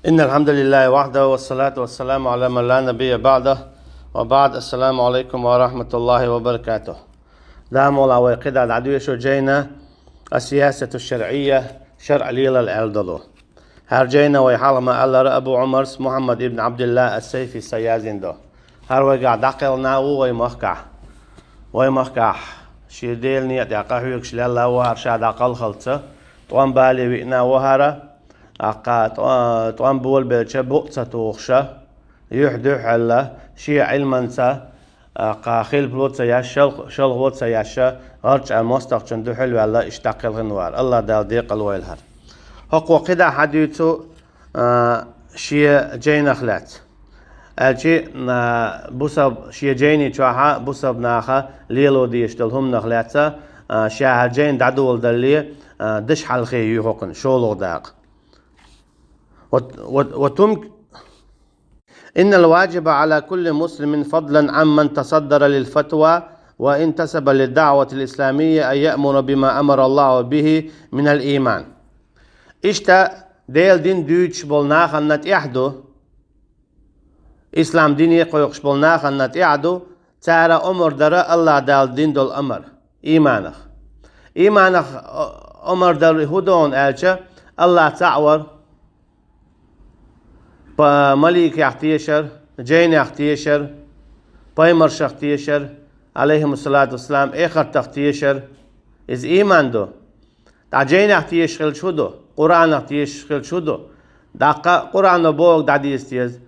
إن الحمد لله وحده والصلاة والسلام على من لا نبي بعده وبعد. السلام عليكم ورحمة الله وبركاته. دام ولا وقد العدو شجينا السياسة الشرعية شرع ليلة الألدلو هرجينا ويحال ما ألا أبو عمر محمد ابن عبد الله السيفي سيازين دو هر وقع دقلنا ويمخكع شيديل نيت يقاحيك شلال وهر شاد أقل خلطة طوان بالي وإنا وهره طوان بول بلشة بوقتة توخشة يحدح على شيء علمنسا خيل بلوتسا ياشل غوتسا ياشا غرش المستقشن دحل ولا اشتاق الغنوار الله دال ديق الويلهر هق وقدا حديثو شيء جين خلات الشي بوسب شيء جيني تشاها بوسب ناخا ليلو ديشتلهم نخلاتsa شاهر جين دعدول دلي دش حلخي يهقن شولو داق إن الواجب على كل مسلم فضلا عمن تصدر للفتوى وانتسب للدعوة الإسلامية أن يأمر بما أمر الله به من الإيمان. إشتا ديل دين دوش بولناخ أنت إحدو إسلام دين يقويقش بولناخ أنت إحدو تارى أمر درى الله دال دين دول أمر إيمانخ أمر در هدون ألشا الله تعور ملك يحتيشر جين يحتيشر بايمرش يحتيشر عليهم الصلاة والسلام آخر تحتيشر إز إيمان دو دا جين يحتيشر شدو قرآن يحتيشر شدو داقا قرآن بوغ داديس ديز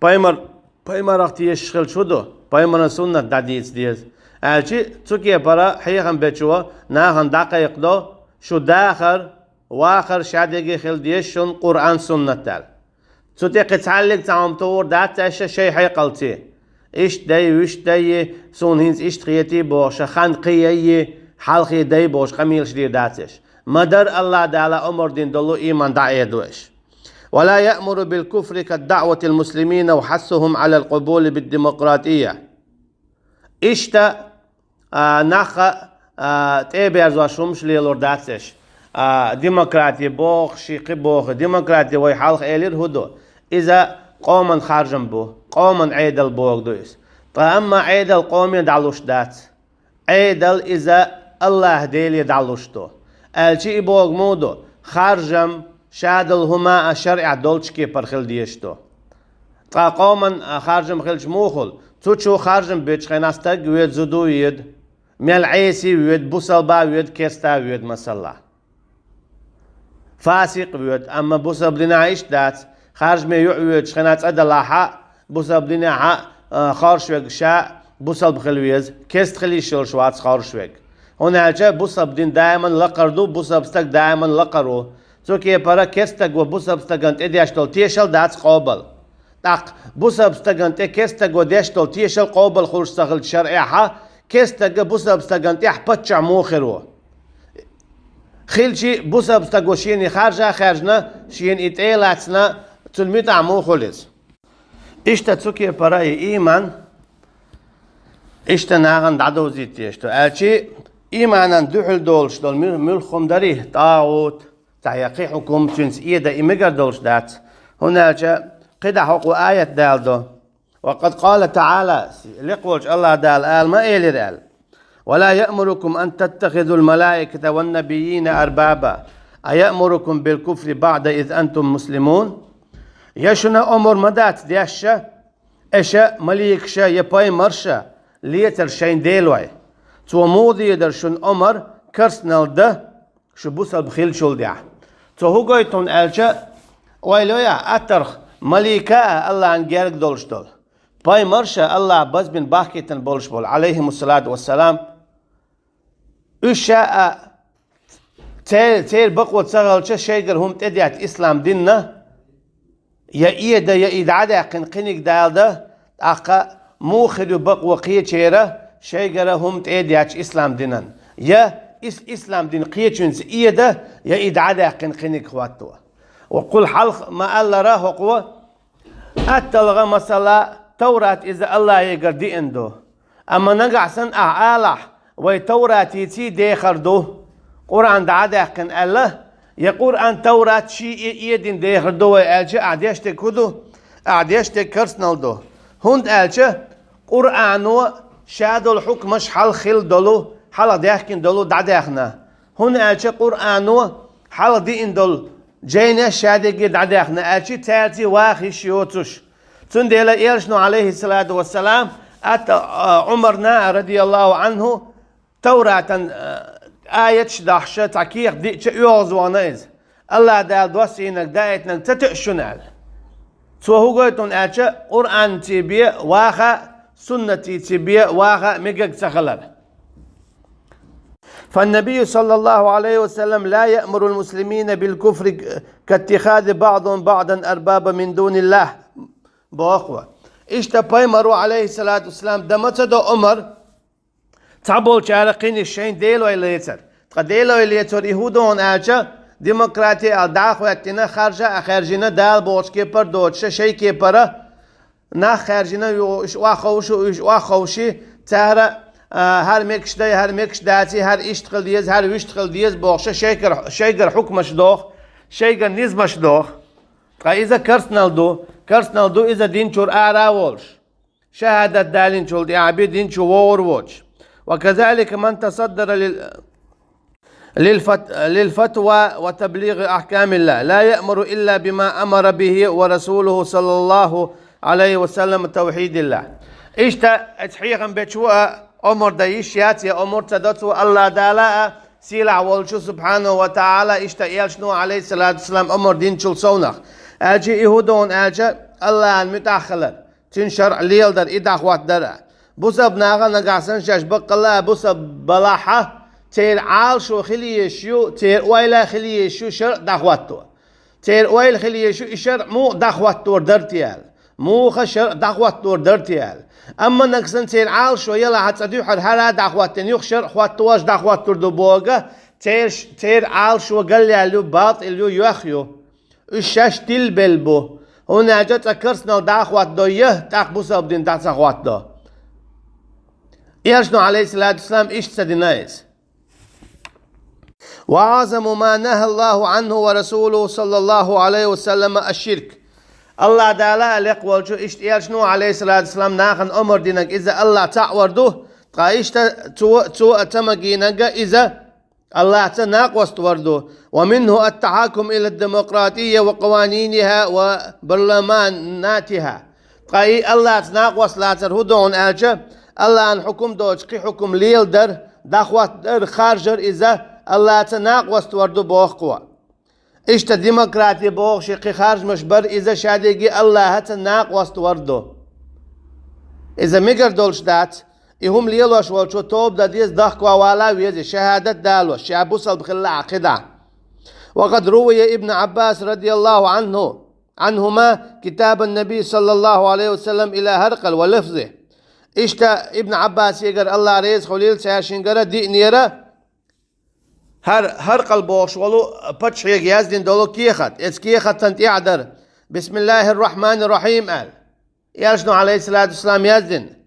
بايمر يحتيشر شدو بايمر سنة داديس ديز الشي تسوكي برا حيخن بيشوا ناخن داقا يقدو شو داخر واخر شادقي خل ديشن قرآن سنة تال سوتي قتعلق تعم تور دات شيء حيقلتي إيش داي سون هينز إيش تخيتي بوش خان قيي حلقي داي بوش قميل شدير داتش مدر الله دالا أمر دين دلو إيمان داعي دوش ولا يأمر بالكفر كالدعوة المسلمين وحثهم على القبول بالديمقراطية إيشتا نخا تيبير زوشمش ليلور داتش ديمقراطية بوخ شيقي بوخ ديمقراطية وي حلق إلير هدو إذا قوما خارجن بو قوما عيدل بوغ دويس فأما عيدل قومي دعلوش دات عيدل إذا الله ديلي دعلوش دو الشي بوغ مودو خارجم شادل هما الشرع دولشكي برخل ديشتو قوما خارجم خلش موخل توچو خارجم بيتش خيناستك ويد زدو ويد ميال عيسي ويد بوسلبا ويد كيستا ويد مسلا فاسق ويد أما بوسب لنا عيش دات خارج ما يعود شخنات أدلاحة بوسب لنا خارج ويج شاء بوسب خلويز كست خلي شور شوات خارج ويج هنا جا بوسب دين دائما لقردو بوسب استك دائما لقرو سو كي برا كستك وبوسب استكنت إدياشتول تيشل دات قابل تاق بوسب استكنت كستك ودياشتول تيشل قابل خورج سخل شرعها كستك بوسب استكنت يحبتش موخرو خيلشي بوسب استقوشيني خارجنا شين إتقالاتنا تلميت عمو خلص إشتا تسوكي براي إيمان إشتا ناغن دعدو زيتي إشتو ألشي إيمانا دوحل دولش دول ملخم داريه طاغوت تعيقي حكم تنس إيدا إميقر دولش دات هنا ألشا قد حقو آية دالدو وقد قال تعالى لقوش الله دال آل ما إيلي دال ولا يأمركم أن تتخذوا الملائكة والنبيين أربابا أيأمركم بالكفر بعد إذ أنتم مسلمون يشنا أمر مدات دياشا إشا مليكشا يباي مرشا ليتر شين ديلوي تو مودي يدرشن أمر كرسنال ده شو بوسال بخيل شول ديا تو هو قويتون ألشا ويلويا أترخ مليكا الله عن جيرك دولش دول باي مرشا الله بس بن باكيتن بولش بول عليهم الصلاة والسلام إشاء تير بقوة صغل شيء هم تديات إسلام ديننا يا إيدا يا إدعادا قنقنك دالدا أقا موخر بقوة قية شيرا شيء هم تديات إسلام ديننا يا إسلام دين قية شنس إيدا يا إدعادا قنقنك خواتوا وقل حلق ما الله راه قوة أتلغى مسألة توراة إذا الله يقردي عنده أما نقعسن أعالح وي توراة يتي ديخر دو قرآن دعادا قن الله يقول أن تورات شيء يدين ده هردو ألش أعديشت كدو أعديشت كرسنال دو هند ألش قرآنو شادو الحكم مش حل خل دلو حل ديحكين دلو دعديخنا هن ألش قرآنو حل دي إن دل جينا شادي دعديخنا ألش تالتي واخي شيوتش تنديلا إيرشنو عليه الصلاة والسلام أت عمرنا رضي الله عنه توراة آية شدحشة تكيخ دي يوزوانيز الله دال دوسينك دايتنك تتأشنال سو هو قلتون آتش قرآن تبيه واخا سنة تبيه واخا ميقق سخلر فالنبي صلى الله عليه وسلم لا يأمر المسلمين بالكفر كاتخاذ بعضهم بعضا أربابا من دون الله بأخوة إشتا بايمرو عليه الصلاة والسلام دمتدو عمر تعبول شارقين الشين ديلو إليتر ديلو إليتر يهودون آجا ديمقراطي الداخواتنا خارجة خارجنا دال بوش كيبر دوتش شي كيبر نا خارجنا واخوشي تهرا هر مكش داتي هر اشتغل ديز هر ويشتغل ديز بوش شيقر حكمش دوخ شيقر نزمش دوخ إذا كرسنال دو إذا دين شور آراولش شهادة دالين شول دي عبيد دين شو ووروش وكذلك من تصدر للفتوى وتبليغ أحكام الله لا يأمر إلا بما أمر به ورسوله صلى الله عليه وسلم توحيد الله إشتا تحقيقا بتشوى أمر دايش ياتي أمر تدتو الله دالا سيلع والشو سبحانه وتعالى إشتا يلشنو عليه الصلاة والسلام أمر دين شل صونخ أجي يهودون أجي الله المتأخلر تنشر ليل در إداخوات درع بوسب ناغا نقاسن شاش بقلا بوسب بلاحة تير عال شو خليشيو تير ويلا خليشيو شر داخواتو تير ويل خليشيو إشر مو داخواتو درتيال مو خشر داخواتو درتيال أما نقسن تير عال شو يلا هتصديو حر هلا داخواتن يخشر خواتواش داخواتو دو بوغا تير عال شو قال يالو باط اللو يخيو الشاش تلبلبو هنا جت كرسنا داخوات دو تاق بوسب دين داخوات دو إيرشنو عليه الصلاة والسلام إيش تدينايز وعظم ما نهى الله عنه ورسوله صلى الله عليه وسلم الشرك الله دالا لك والجو إيش إيرشنو عليه الصلاة والسلام ناخن أمر دينك إذا الله تعورده قايش تو أتمجينك إذا الله تناقص ورده ومنه التحاكم إلى الديمقراطية وقوانينها وبرلماناتها قاي الله تناقص لا ترهدون أجا الله أن حكم دوج قي حكم ليل در دخوات در خارجر إذا الله تناقص ورده بوخوا إيش الديمقراطية بوخ شقي خارج مشبر إذا شاديجي الله تناقص ورده إذا ميقر دولش دات إهم ليلوش والشو توب دا ديز دخوا والا ويزي شهادة دالوش شعبوصل بخلا عقيدة وقد روي ابن عباس رضي الله عنهما كتاب النبي صلى الله عليه وسلم إلى هرقل ولفظه إشتا ابن عباس يقر الله ريز خليل سياشنقر دي نيرا هرقل بوش ولو بچ يزدين دولو كيخت إذ كيخت تنت يعدر بسم الله الرحمن الرحيم قال يالشنو عليه الصلاة والسلام يزدين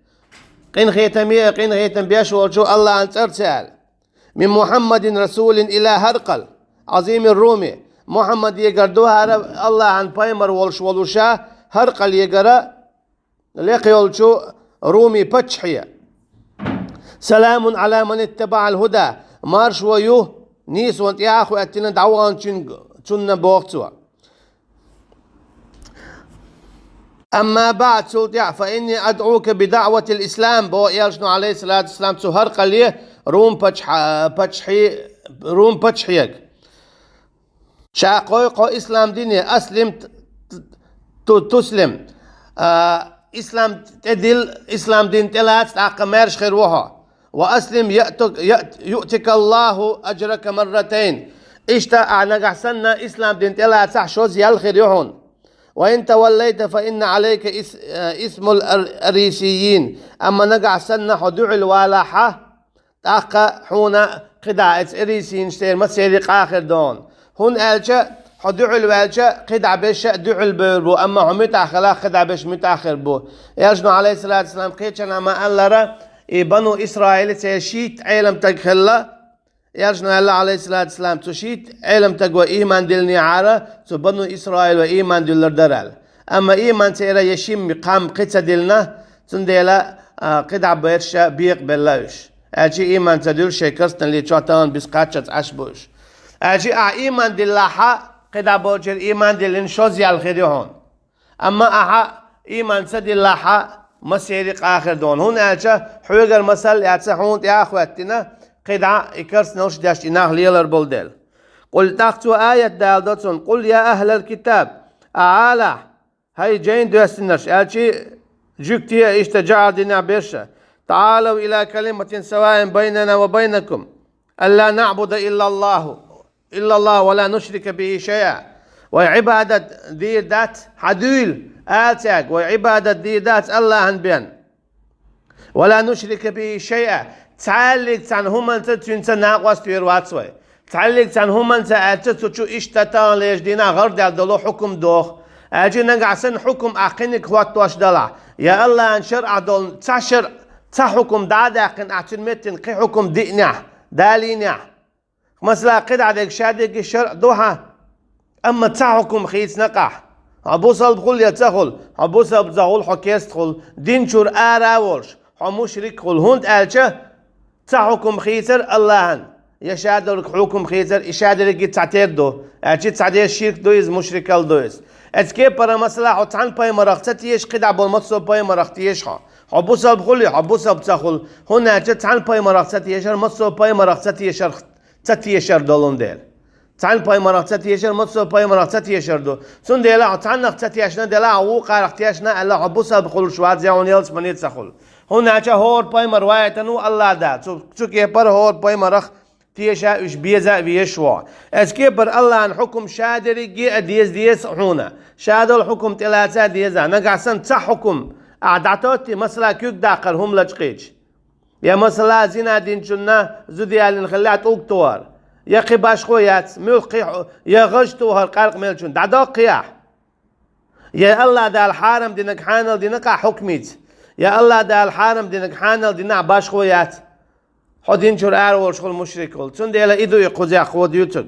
قين خيتم بيش ورجو الله أنت أرسل من محمد رسول إلى هرقل عظيم الرومي محمد يقردوها الله عن بايمر والش ولوشا هرقل يقرأ لقي والشو رومي بتشحية سلام على من اتبع الهدى مارش ويوه نيس وانت يا أخو أتنا دعوان تشن بوقتوا أما بعد سلطع فإني أدعوك بدعوة الإسلام بو يالشنو عليه الصلاة والسلام سهر قليه روم بتشحيك شاقوي قو إسلام ديني أسلم تسلم إسلام تدل إسلام دين تلات تاقمارش خيروها وأسلم يؤتك الله أجرك مرتين إشتا أعناق أحسننا إسلام دين تلات سحشوز يالخير يهون وإن توليت فإن عليك اسم الأريسيين أما نقع سنة حدوع الوالاحة تاقا حونا قدعة أريسيين شتير مسيرق آخر دون هون ألجا حدوع الوالجا قدع بيش دوع البربو أما هم متأخر قدع بيش متأخر بو يرجنو عليه الصلاة والسلام قيتشنا ما ألرا بنو إسرائيل تيشيت عيلم تقخلا يرجنا الله عليه الصلاة والسلام تشيت علم تقوى إيمان دل نعارة تبنو إسرائيل وإيمان دل درال أما إيمان تيرا يشيم قام قطة دلنا تنديلا قدع بيرشا بيق بلاوش أجي إيمان تدل شكرستن اللي تعطان بسقاتشت عشبوش أجي إيمان دل لحا قدع بوجر إيمان دل انشوزي الخير هون أما إيمان تدل لحا مسيرق آخر دون هون أجا حوغر مسال يتسحون يا أخواتنا قدع إكرس نوش داشت إناه ليلر بولدل قل تاختوا آية دالدوتون قل يا أهل الكتاب أعالى هاي جين دوستنش أجي جكتي اشتجع دينا بيرشا تعالوا إلى كلمة سواء بيننا وبينكم ألا نعبد إلا الله ولا نشرك به شيئا وعبادة دي دات حدول آتاك وعبادة دي دات الله بين ولا نشرك به شيئا تعلق عن هم أنت تنسى وستوير واتسوي تعلق عن هم أنت أتتشو اشتتان ليش دينا غرد دلو حكم دوخ أجي نقعسن حكم أقنك واتواش دلع يا الله أن شرع دول تشرع تحكم دادا قن أعتمدتن قي حكم دينع دالينع مثلا قد عدك شادك الشرع دوها أما تحكم خيس نقح عبوصل بقول يتخل عبوصل بزغول حكيست خل دين شور آراورش حمشرك خل هند ألشة تحكم خيسر اللهن يشادرك حكم خيسر إشادرك تعتير دو أجي تعتير الشرك دويز مشرك الدويز اتكي برا مثلا حتان باي مرختيش قد عبول متصو باي مرختيش حبوصل بقولي حبوصل بتخل هنا تان باي مرختيش متصو باي مرختيش تتيشر دولون ديل تان باي مرختيش متصو باي مرختيش دو سون ديلا تان نختيشنا ديلا وقع رختيشنا الا حبوصل بقول شوات زيون يلس منيت سخل هنا هور باي مروايتنو الله دا شو كي بر هور باي مرخ تيشا اش بيزا بيشوا اسكبر الله عن حكم شادري جي ديز هنا شادر الحكم تلاتة ديزا نقعسن تحكم اعدعتوتي مثلا كيك داقر هم لجقيج يا مثلا زينا دين جنا زوديال خلات اوكتوار يا قباش خويات ملقي يا غجتو هالقرق ملجون دعدا قياح يا الله دا الحارم دينك حانل دينك حكميت يا الله دا الحارم دينك حانل دينا باش خويات حدين شور أرول شغل مشركول تندي إلى إدو يقوزي أخوات يوتق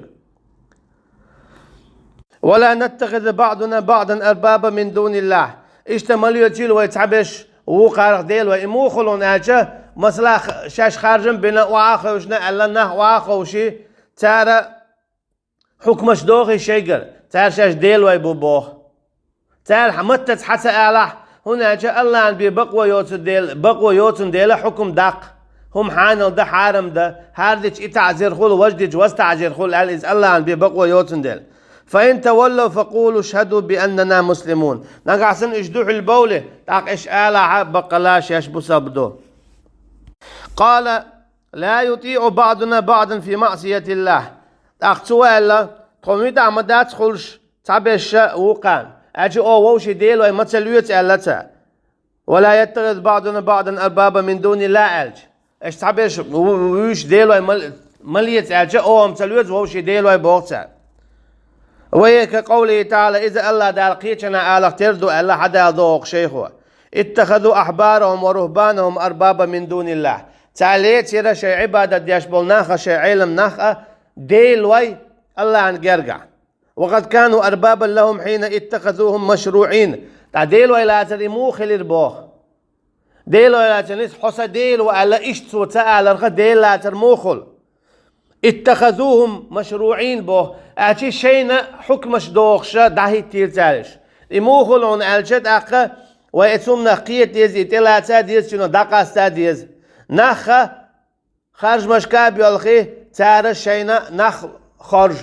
ولا نتخذ بعضنا بعضا أربابا من دون الله اشتماليو تيل ويتعبش وقارق ديل وإموخلون أجا مثلا شاش خارجن بنا وآخر وشنا ألا نه وآخر وشي تارا حكمش دوغي شيقر تار شاش ديل ويبوبوخ تار حمتت حتى أعلح هنا أجا الله عن بقوى يوتن ديل حكم داق هم حانل ده حارم ده هاردج اتعزير خول وجدج واستعزير خول الإز الله عن بيبقوا يوتندل فإن تولوا فقولوا اشهدوا بأننا مسلمون نقعسن اشدوح البولة تاق اش آلا بقلاش يشبو سبدو قال لا يطيع بعضنا بعضا في معصية الله تاق سؤال قومي دعمدات خلش تعبش وقان اجي ووشي ديل ويمتلويت ألتا ولا يتخذ بعضنا بعضا أربابا من دون الله ألج اش تعبش ويش ديلو مليت ألجا أوهم تلويز ووش ديلو بوقتا وهيك قوله تعالى إذا الله دالقيتنا آلق تردو الله حدا ذوق شيخوا اتخذوا أحبارهم ورهبانهم أربابا من دون الله تعالى ترى شيء عبادة ديشبول ناخا شيء علم ناخا ديلوي الله عن قرقع وقد كانوا أربابا لهم حين اتخذوهم مشروعين ديلوي لا تري موخل البوخ ديلو لا تنس حصى ديلو على اشتو تعالى رخ ديل لا ترموخل اتخذوهم مشروعين به اعطي شينا حكمش دوخشا داهي تير تالش يموخل عن الجد اقا ويتسمنا قية ديز اتلاتا ديز شنو داقاستا ديز نخ خارج مشكاب يلخي تارى شينا نخ خرج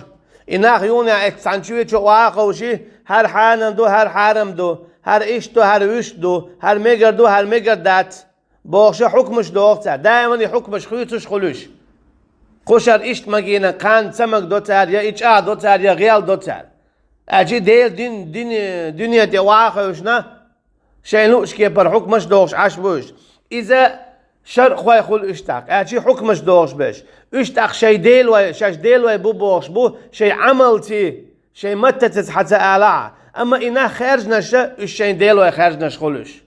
إنخ يونا اكسانشوي شو واقوشي هر حانن دو هر حارم دو هر ایش دو هر وش دو هر میگر دو هر میگر دات باشه حکمش دوخته دائما حکمش خیتش خلوش خوشر ایش مگینه کان سمک دوتر یا ایچ دوتر یا غیال دوتر اجی دیل دنیا دی واقعش نه شینوش که پر حکمش دوخش عش بوش اذا شر خوای خل اشتاق اجی حکمش دوخش بش اشتاق شی دیل و شش دیل و بو بوخش بو شی عملتی شی متت حتى اعلى أما إنها خارج نشأ الشين ديلو خارج نشخلوش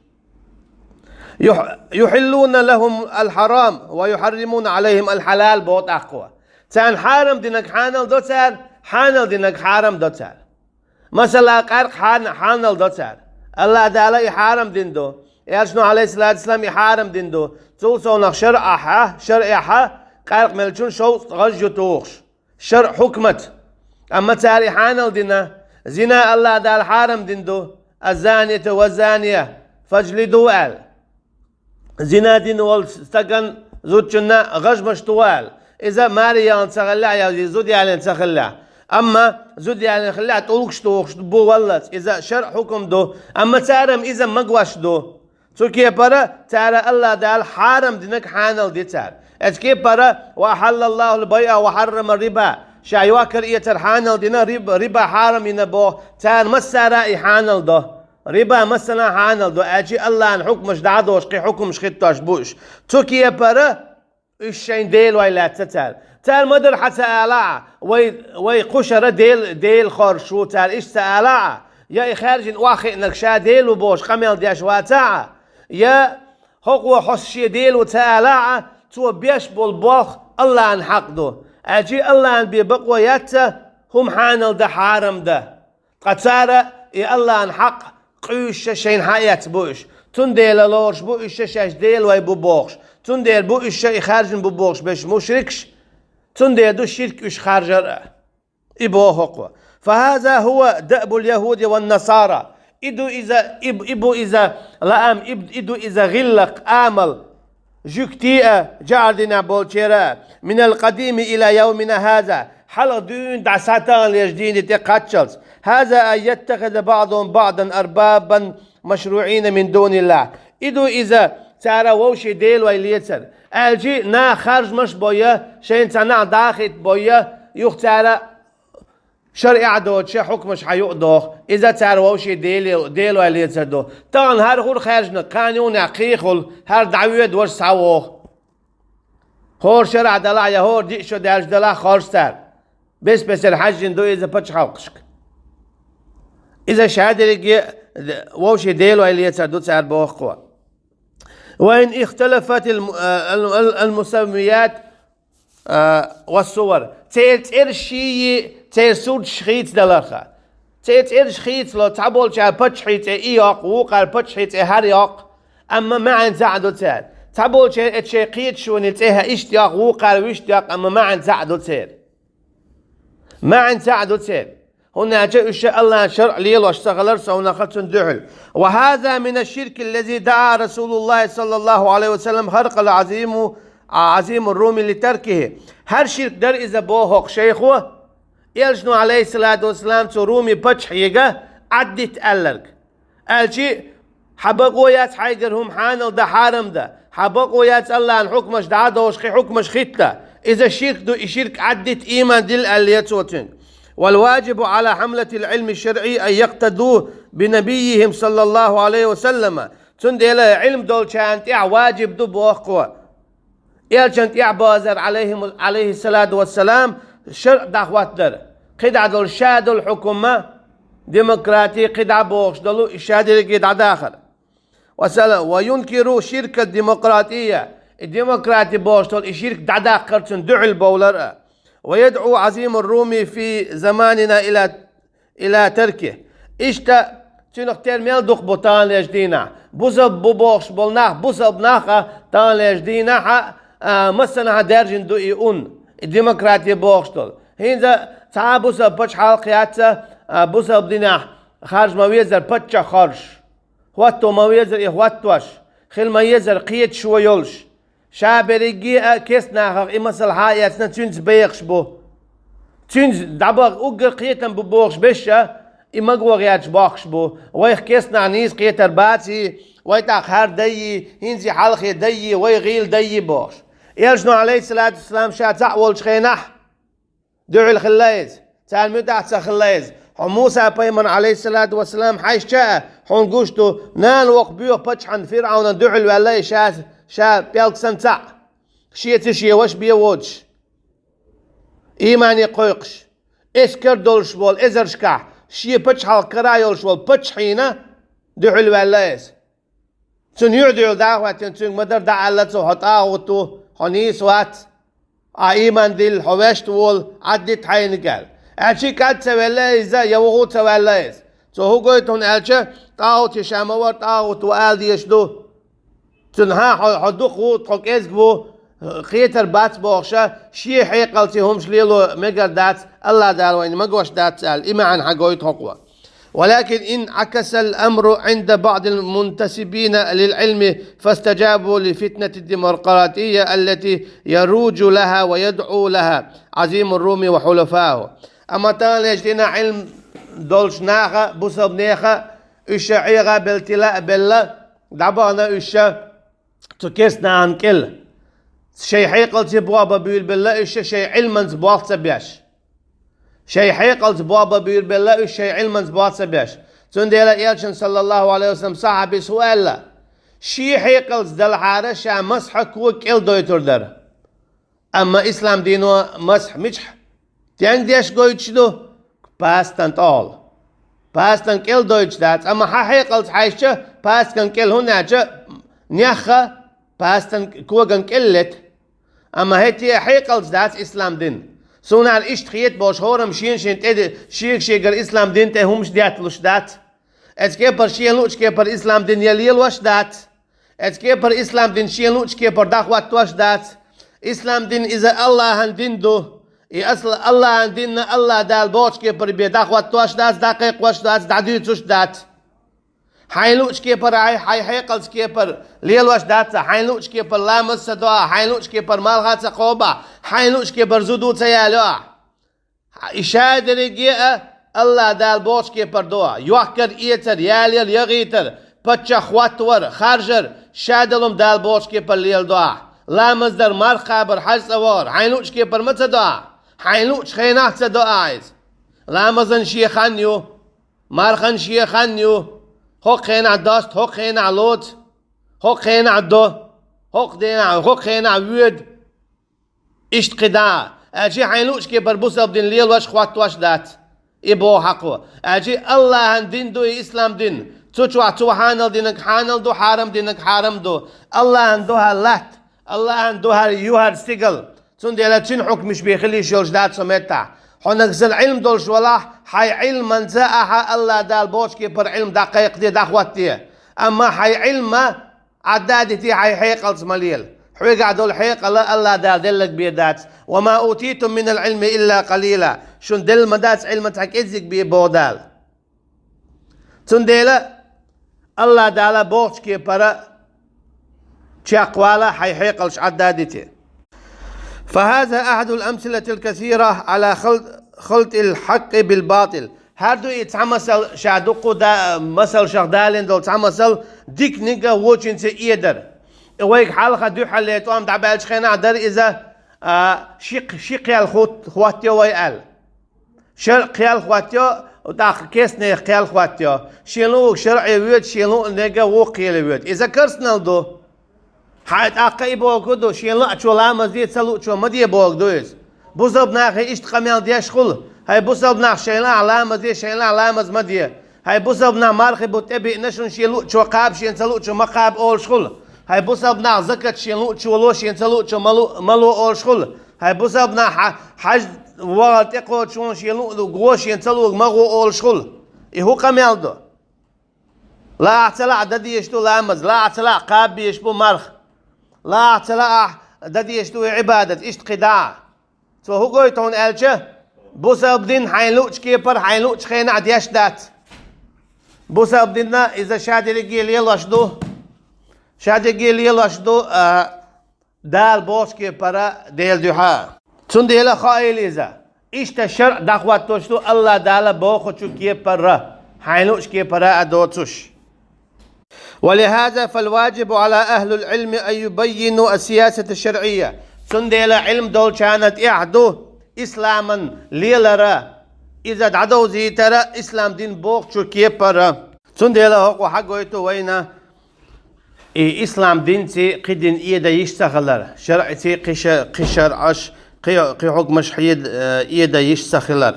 يحلون لهم الحرام ويحرمون عليهم الحلال بوت أقوى تان حارم دينك حانل دوتار حانل دينك حارم دوتار مثلا قرق حانل دوتار الله تعالى حارم دين دو يالشنو عليه الصلاة والسلام حارم دين دو توصل شرعها قرق ملچون شو غجو توخش شرع حكمت أما تاري حانل دينا زنا الله تعالى حارم دين دو الزانية والزانية فاجلدوا آل زنا دين والستقن زوجنا غج مشتوال إذا ماريان تخلع يا زود يعني تخلع أما زود يعني خلع تولكش توخش بو والله إذا شرع حكم دو أما تارم إذا مقواش دو تركيا برا تارى الله تعالى حارم دينك حانل دي تار اتكي برا وأحل الله البيع وحرم الربا شايوا كرية حانل دينا ربا حارم ينبو تار مسارا حانل دو ربا مثلا حانل دو اجي الله عن حكمش دعدوش قي حكمش خطاش بوش تركيا برا الشين ديل ويلا تال مدر حتى آلاع وي قشرة ديل خرشو تال إيش تآلاع يا خارج واخي نكشا ديل وبوش قميل دياش واتاع يا هو حسشي ديل وتآلاع تو بيش بالبوخ الله عن حق دو أجي الله عن بيبقوا ياتا هم حانل ده حارم ده قتارة يا الله عن حق قيش شين حياة بوش تنديل لورش بوش شاش ديل وي بوبوخش تنديل بوش خارج بوبوخش باش مشركش تنديل دو الشرك اش خارج إبوه فهذا هو دأب اليهود والنصارى إدو إذا لأم إدو إذا غلق آمل جكتيئة جعلنا بولشيرا من القديم إلى يومنا هذا حلق دون دعساتان ليجدين تقاتشلز هذا أن يتخذ بعضهم بعضا أربابا مشروعين من دون الله إدو إذا تارا ووشي ديل ويليتر الجي نا خارج مش بويا شين تنا داخل بويا يختار شرع دو شي حكمش حيقدوخ إذا تارا ووشي ديل ويليتر دو طبعا هر خور خارجنا قانون عقيقل هر دعوية دور ساوخ هور شرع دلع يا هور ديشو دارج دلع خارجتر بس الحج دو إذا بتش حلقشك إذا شهادة لقي ووشي ديل ويليتر دو تار بوخ قوة وإن اختلفت المسميات والصور تير شيء تير سود شخيت دلخا تير شخيت لو تعبول شا بتشخيت إياق وقال بتشخيت هرياق أما ما عن زعدو تير تعبول شا اتشيقيت شو نتيها اشتياق وقال واشتياق أما ما عن زعدو تير ما عن زعدو تير هنا جاء الله شرع ليل واشتغل سونا خلصن دحل وهذا من الشرك الذي دعا رسول الله صلى الله عليه وسلم هرقل عظيم الرومي لتركه هر شرك در إذا بوهق شيخه يلشنو عليه الصلاة والسلام تو رومي بچ حيقه عدت ألرق الشي حبقوا يات حيقرهم حانل ده حارم ده حبقوا يات الله عن حكمش دعاده وشخي حكمش خطة إذا الشرك دو شرك عدت إيمان دل أليتوتن والواجب على حملة العلم الشرعي أن يقتدوا بنبيهم صلى الله عليه وسلم تندل علم دول كانت واجب دو بوقوة كانت بازر عليه الصلاة والسلام شرع دعوات در قدع دول شاد الحكومة ديمقراطي قدع بوخش دولو شاد قدع داخل وينكروا شرك الديمقراطية الديمقراطي بوخش دول شرك دعدا قرتن دع البولر ويدعو عظيم الرومي في زماننا إلى تركه إشتا تنختار ميل دق بطان لجدينا بوزب بوبوخش بولناخ بوزب ناخا تان لجدينا مثلا درجن دو إيون الديمقراطية بوخشتل هينزا تا بوزب بچ حلقيات بوزب دينا خارج مويزر بچ خارج هواتو مويزر إهواتوش خل مويزر قيت شويولش شابريجي كيسنا خاق إمسال حاياتنا تنز بيخش بو تنز دابا أوجر قيتن ببوخش بشا إمقوا غياتش باخش بو ويخ كيسنا عنيس قيتر باتي ويتاق هار دي هنزي حلقي دي ويغيل دي بوخش يلجنو عليه الصلاة والسلام شا تعول شخينح دعو الخلايز تعال مدع تخلايز موسى بيمن عليه الصلاة والسلام حيش شاء حون قوشتو نان وقبيوه بچ عن فرعون دعو الوالي شا بيالك سنتع شيء وش بيوجش إيماني قيقش إسكر دولش بول إزرشكح شيء بچ حال كرايولش بول بچ حينة دعو الواليس تن يعدعو دعوة تن مدر دعالتو حطاوتو حنيس وات إيمان دل حوشت وول عدت حين قال أشي كات سوالله إذا يوهو سوالله إز هو قلت هون ألشة تاو تشامور تاو توال ديشدو تنها حدوخو تحكيز بو خيتر بات بوخشا شي حيقلتي هم شليلو مقر دات الله دار وين مقوش دات سال إما عن حقوي تحقوا ولكن إن عكس الأمر عند بعض المنتسبين للعلم فاستجابوا لفتنة الديمقراطية التي يروج لها ويدعو لها عظيم الروم وحلفائه أما تان يجتنا علم دولش ناخا بصب نيخا إشا عيغا بالتلاء بالله دعبانا إشا تكسنا عن كل شيء حيقل تبوابا بيقول بالله إشا شيء علما تبوات سبياش شيء حيقل تبوابا بيقول بالله إشا شيء علما تبوات سبياش تنديلا يالشن صلى الله عليه وسلم صحابي سؤال شي حيقل دل حارة شا مسح كوك إل دويتر در أما إسلام دينو مسح مجح تيان ديش قويتش دو باستن طول باستن كل دويتش دات أما حيقل تحيشة باستن كل هناك نيخة باستن كوغن كلت أما هيتي حيقل دات إسلام دين سونا الاشتخيت باش هورم شين تيد شيك شيغر إسلام دين تهمش ديات لش دات اتكي بر شين لوش كي بر إسلام دين يليل وش دات اتكي بر إسلام دين شين لوش كي بر داخوات وش دات إسلام دين إذا الله هندين دو أصل الله دين الله دال بوش كي بر بيداخ واتوش دات دقيق وش دات دعديت وش دات حيلوش كي بر حي حيقل كي بر ليل وش دات حيلوش كي بر لامس دوا حيلوش كي بر مالغات قوبا حيلوش كي بر زودو تيالو إشاد رجيء الله دال بوش كي بر دوا يوكر إيتر ياليل يغيتر بتشا خواتور خارجر شادلهم دال بوش كي بر ليل دوا لامس در مرخابر حج سوار حيلوش كي بر متى دوا حيلوش خينات سدو آيز لامزن شيخانيو مارخن شيخانيو هوك خينا داست هوك خينا لوت هوك خينا دو هوك خينا ويد اشت قدا اجي حيلوش كي بربوس بدين ليل واش خوات واش دات ابو حقو اجي الله هندين دو اسلام دين تشوا توحانل دينك حانل دو حرام دينك حرام دو الله هندوها لات الله هندوها يوهر ستيغل تنديلا تشين حكم مش بيخلي شورج دات سميتا حنك العلم دولش ولا حي علم من زاها الله دال بوش كي بر علم دقيق دي دخوتي اما حي علم عدادتي حي حيقل مليل حيقع دول حيقل الله دال دلك بيدات وما اوتيتم من العلم الا قليلا شون دل مدات علم تحكيزك بي بودال تنديلا الله دال بوش كي بر تشاقوالا حي حيقلش عدادتي فهذا أحد الأمثلة الكثيرة على خلط الحق بالباطل هردو يتعمسل شادوقو دا مسل شغدالين دول تعمسل ديك نيجا ووچين سي إيدر ويك حالخا دو حليتو أم دعبالش خينا در إذا شيقيا الخواتيو ويقال شرقيا الخواتيو وداخل كيسني قيا الخواتيو شيلو شرعي ويد شيلو نيجا وقيل ويد إذا كرسنال دو حيت أقاي بوكدو شين لا شو لا مزيد سلو شو مدي بوكدويز بوزب ناخي إشت قميل ديش خل هاي بوزب ناخ شين لا علامة دي شين لا علامة مدي هاي بوزب نا مارخي بوتبي نشون شيلو شو قاب شين سلو شو مقاب أول شغل هاي بوزب نا زكت شين شو لو شين سلو شو ملو أول شغل هاي بوزب نا حج وقت يقول شون شيلو جوش شين سلو مغو أول شغل إهو قميل دو لا اعتلاع ددي يشتو لامز لا اعتلاع قاب يشبو مرخ لا اعتلاع ددي يشتو عبادة إشت قداع فهو قويت هون ألشة بوسا بدين حيلوش كيبر حيلوش خينا عد يشدات بوسا بديننا إذا شادي رجيل يلاشدو شادي رجيل يلاشدو دال بوش كيبر ديل دوحا تون ديلا خايل إذا إشت الشرع دخوات توشتو الله دالا بوخو شو كيبر حيلوش كيبر أدوتوش ولهذا فالواجب على أهل العلم أن يبينوا السياسة الشرعية سنديلا علم دول كانت إعدو إسلاما ليلرا إذا دعدو زيترا إسلام دين بوق شو كيبرا سنديلا هو حقويتو وينا إسلام دين سي قدن إيدا يشتغلر شرع سي قشر عش قي حكمش حيد إيدا يشتغلر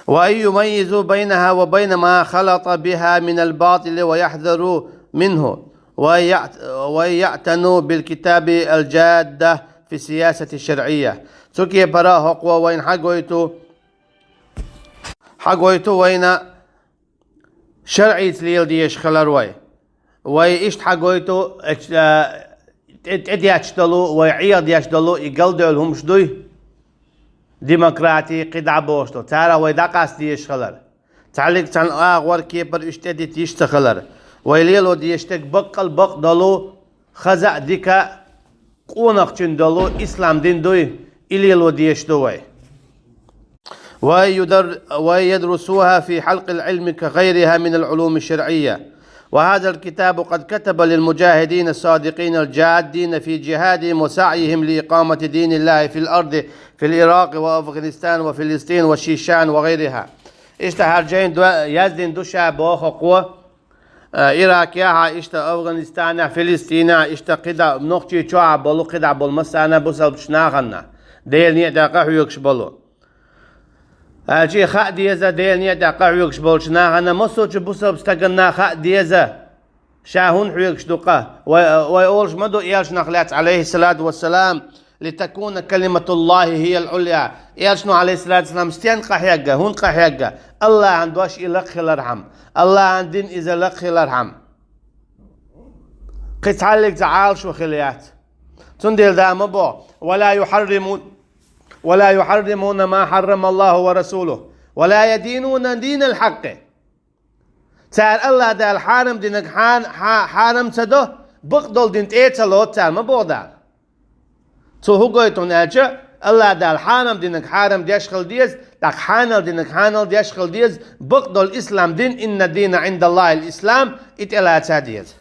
وأن يميزوا بينها وبين ما خلط بها من الباطل ويحذروا منه ويعتنوا بالكتاب الجادة في السياسة الشرعية. تكي برا هقوة وين حقويتو وين شرعي تليل ديش خلروي ويشت حقويتو ادياشتلو ويعيض ياشتلو يقلدوا لهم شدوي ديمقراطي قدع بوشتو تارا ويدقاس ديش خلر تعليق تن اغور كيبر اشتدي تيشتخلر ويليلو ديشتك بقل دلو خزع ديكا قونق دلو اسلام دين دوي إليلو ديشتوي ويدرسوها في حلق العلم كغيرها من العلوم الشرعية. وهذا الكتاب قد كتب للمجاهدين الصادقين الجادين في جهادهم وسعيهم لإقامة دين الله في الأرض في العراق وأفغانستان وفلسطين والشيشان وغيرها. اشتهر جين يزدين دوشا بوخ قوة عراق ياها اشتا أفغانستان فلسطين اشتا قدا نقطي شوع بلو قدا بالمسانا بسال بشناغنا ديل نيدا قحويكش بلو اجي خا ديزا ديل نيدا قحويكش بلو شناغنا مصوش بسال بستقنا خا ديزا شاهون حويكش دوقا ويقولش مدو إيالش نخلات عليه الصلاة والسلام لتكون كلمة الله هي العليا. إيالشنو عليه الصلاة والسلام ستين قحيقة هون قحيقة الله عندوش إلقي الارحم الله عندين إذا لقي الارحم قتعلق تعالش وخليات تندل دام بو ولا يحرمون ما حرم الله ورسوله ولا يدينون دين الحق. تعال الله دا الحارم دينك حارم تدو بقدل دين تيتلو تعال ما بودال تو هو قويتون اجا الله دا الحارم دينك حارم ديشخل ديز داك حانل دينك حانل ديشخل ديز بقدل الاسلام دين ان الدين عند الله الاسلام اتلا ديز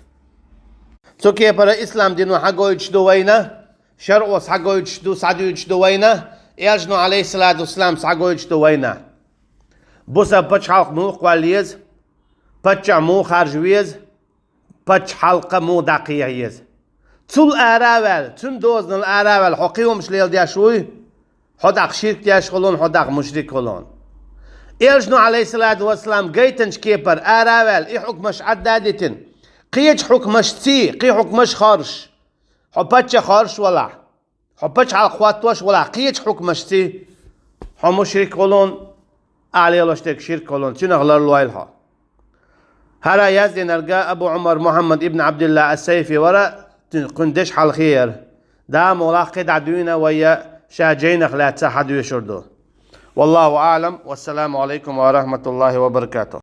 تو كي برا اسلام دينو حقو يجدو وينا شرعوس حقو يجدو سعدو يجدو وينا يجنو عليه الصلاة والسلام سعقو يجدو وينا بوسا بچ حلق مو قواليز بچ مو خارجويز بچ حلقة مو دقيقيز تول آراول تون دوزن الآراول حقيقهم شليل دياشوي حدق شرك دياش خلون حدق مشرك خلون إلجنو عليه الصلاة والسلام قيتنش كيبر آراول إي حكمش عدادتن قيج حكمش تي قي حكمش خارش حبتش خارش ولا حبتش على خواتوش ولا قيج حكمش تي حو مشرك خلون عليه لشتك شرك خلون تنغلر لويلها هرا يزدي نرجع أبو عمر محمد ابن عبد الله السيفي ورا قندش حال خير دا ملاقد عدونا ويا شاجين خلات حد يشردو والله أعلم والسلام عليكم ورحمة الله وبركاته.